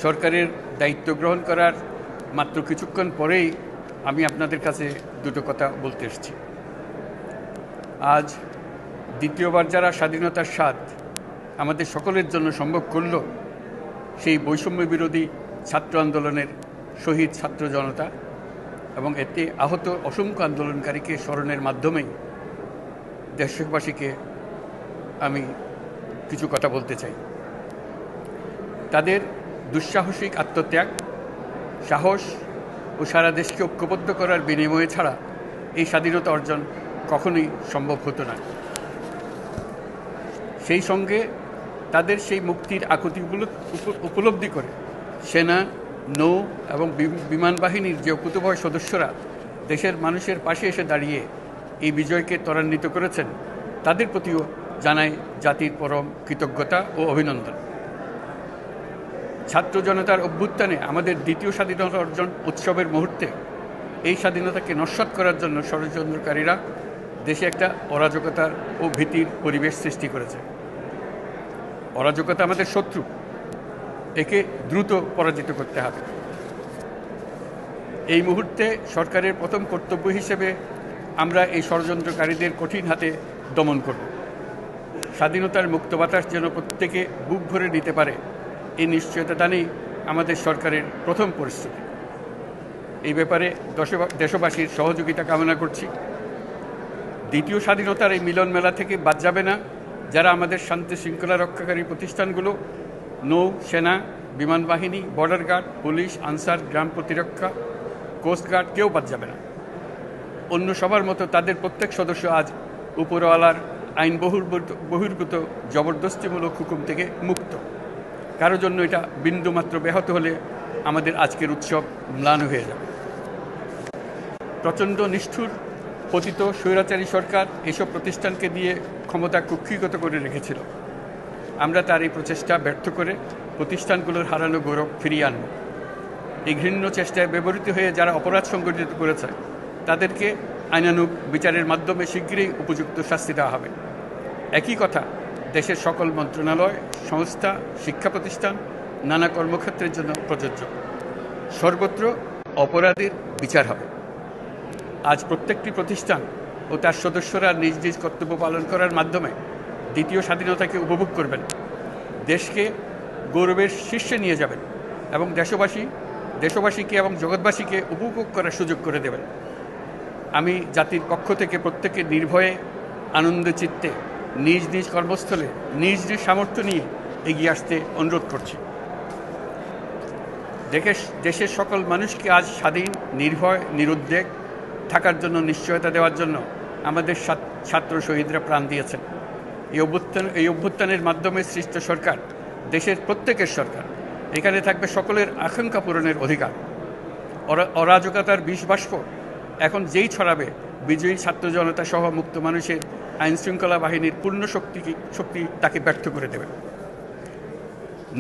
সরকারের দায়িত্ব গ্রহণ করার মাত্র কিছুক্ষণ পরেই আমি আপনাদের কাছে দুটো কথা বলতে এসেছি। আজ দ্বিতীয়বার যারা স্বাধীনতার স্বাদ আমাদের সকলের জন্য সম্ভব করল, সেই বৈষম্য বিরোধী ছাত্র আন্দোলনের শহীদ ছাত্র জনতা এবং এতে আহত অসংখ্য আন্দোলনকারীকে স্মরণের মাধ্যমেই দেশবাসীকে আমি কিছু কথা বলতে চাই। তাদের দুঃসাহসিক আত্মত্যাগ, সাহস ও সারা দেশকে ঐক্যবদ্ধ করার বিনিময়ে ছাড়া এই স্বাধীনতা অর্জন কখনোই সম্ভব হতো না। সেই সঙ্গে তাদের সেই মুক্তির আকুতিগুলো উপলব্ধি করে সেনা, নৌ এবং বিমান বাহিনীর যে অকুতোভয় সদস্যরা দেশের মানুষের পাশে এসে দাঁড়িয়ে এই বিজয়কে ত্বরান্বিত করেছেন, তাদের প্রতিও জানাই জাতির পরম কৃতজ্ঞতা ও অভিনন্দন। ছাত্র জনতার অভ্যুত্থানে আমাদের দ্বিতীয় স্বাধীনতা অর্জন উৎসবের মুহূর্তে এই স্বাধীনতাকে নস্যাৎ করার জন্য ষড়যন্ত্রকারীরা দেশে একটা অরাজকতার ও ভীতির পরিবেশ সৃষ্টি করেছে। অরাজকতা আমাদের শত্রু, একে দ্রুত পরাজিত করতে হবে। এই মুহূর্তে সরকারের প্রথম কর্তব্য হিসেবে আমরা এই ষড়যন্ত্রকারীদের কঠিন হাতে দমন করব। স্বাধীনতার মুক্ত বাতাস যেন প্রত্যেকে বুক ভরে নিতে পারে, এই নিশ্চয়তা দানেই আমাদের সরকারের প্রথম পরিস্থিতি। এই ব্যাপারে দেশবাসীর সহযোগিতা কামনা করছি। দ্বিতীয় স্বাধীনতার এই মিলন মেলা থেকে বাদ যাবে না যারা আমাদের শান্তি শৃঙ্খলা রক্ষাকারী প্রতিষ্ঠানগুলো, নৌ, সেনা, বিমান বাহিনী, বর্ডার গার্ড, পুলিশ, আনসার, গ্রাম প্রতিরক্ষা, কোস্টগার্ড, কেউ বাদ যাবে না। অন্য সবার মতো তাদের প্রত্যেক সদস্য আজ উপরওয়ালার আইন বহির্ভূত জবরদস্তিমূলক হুকুম থেকে মুক্ত। কারোর জন্য এটা বিন্দুমাত্র ব্যাহত হলে আমাদের আজকের উৎসব ম্লান হয়ে যাবে। প্রচণ্ড নিষ্ঠুর পতিত স্বৈরাচারী সরকার এসব প্রতিষ্ঠানকে দিয়ে ক্ষমতা কুক্ষিগত করে রেখেছিল। আমরা তার এই প্রচেষ্টা ব্যর্থ করে প্রতিষ্ঠানগুলোর হারানো গৌরব ফিরিয়ে আনব। এই ঘৃণ্য চেষ্টায় ব্যবহৃত হয়ে যারা অপরাধ সংগঠিত করেছে তাদেরকে আইনানুগ বিচারের মাধ্যমে শীঘ্রই উপযুক্ত শাস্তি দেওয়া হবে। একই কথা দেশের সকল মন্ত্রণালয়, সংস্থা, শিক্ষা প্রতিষ্ঠান, নানা কর্মক্ষেত্রের জন্য প্রযোজ্য। সর্বত্র অপরাধীর বিচার হবে। আজ প্রত্যেকটি প্রতিষ্ঠান ও তার সদস্যরা নিজ নিজ কর্তব্য পালন করার মাধ্যমে দ্বিতীয় স্বাধীনতাকে উপভোগ করবেন, দেশকে গৌরবের শীর্ষে নিয়ে যাবেন এবং দেশবাসীকে এবং জগৎবাসীকে উপভোগ করার সুযোগ করে দেবেন। আমি জাতির পক্ষ থেকে প্রত্যেকে নির্ভয়ে আনন্দ চিত্তে নিজ নিজ কর্মস্থলে নিজ নিজ সামর্থ্য নিয়ে এগিয়ে আসতে অনুরোধ করছি। দেশের সকল মানুষকে আজ স্বাধীন, নির্ভয়, নিরুদ্বেগ থাকার জন্য নিশ্চয়তা দেওয়ার জন্য আমাদের ছাত্র শহীদরা প্রাণ দিয়েছেন। এই অভ্যুত্থানের মাধ্যমে সৃষ্ট সরকার দেশের প্রত্যেকের সরকার। এখানে থাকবে সকলের আকাঙ্ক্ষা পূরণের অধিকার। অরাজকতার বিষবাষ্প এখন যেই ছড়াবে, বিজয়ী ছাত্র জনতা সহ মুক্ত মানুষের আইনশৃঙ্খলা বাহিনীর পূর্ণ শক্তি তাকে ব্যর্থ করে দেবে।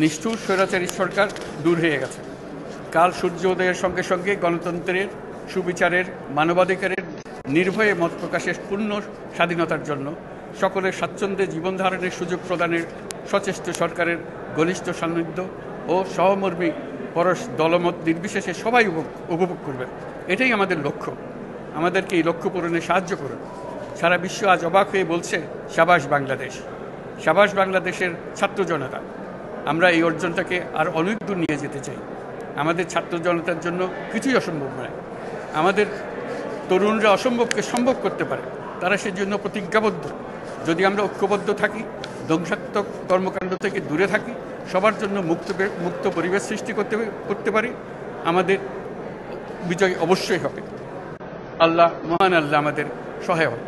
নিষ্ঠুর স্বৈরাচারী সরকার দূর হয়ে গেছে। কাল সূর্য উদয়ের সঙ্গে সঙ্গে গণতন্ত্রের, সুবিচারের, মানবাধিকারের নির্ভয়ে মত প্রকাশের পূর্ণ স্বাধীনতার জন্য সকলের স্বাচ্ছন্দ্যে জীবন ধারণের সুযোগ প্রদানের সচেষ্ট সরকারের ঘনিষ্ঠ সান্নিধ্য ও সহমর্মী পরশ দলমত নির্বিশেষে সবাই উপভোগ করবে। এটাই আমাদের লক্ষ্য। আমাদেরকে এই লক্ষ্য পূরণে সাহায্য করুন। সারা বিশ্ব আজ অবাক হয়ে বলছে, সাবাস বাংলাদেশ, সাবাস বাংলাদেশের ছাত্র জনতা। আমরা এই অর্জনটাকে আর অনেক দূর নিয়ে যেতে চাই। আমাদের ছাত্র জনতার জন্য কিছুই অসম্ভব নয়। আমাদের তরুণরা অসম্ভবকে সম্ভব করতে পারে, তারা সেজন্য প্রতিজ্ঞাবদ্ধ। যদি আমরা ঐক্যবদ্ধ থাকি, ধ্বংসাত্মক কর্মকাণ্ড থেকে দূরে থাকি, সবার জন্য মুক্ত পরিবেশ সৃষ্টি করতে পারি, আমাদের বিজয় অবশ্যই হবে। আল্লাহ, মহান আল্লাহ আমাদের সহায় হবে।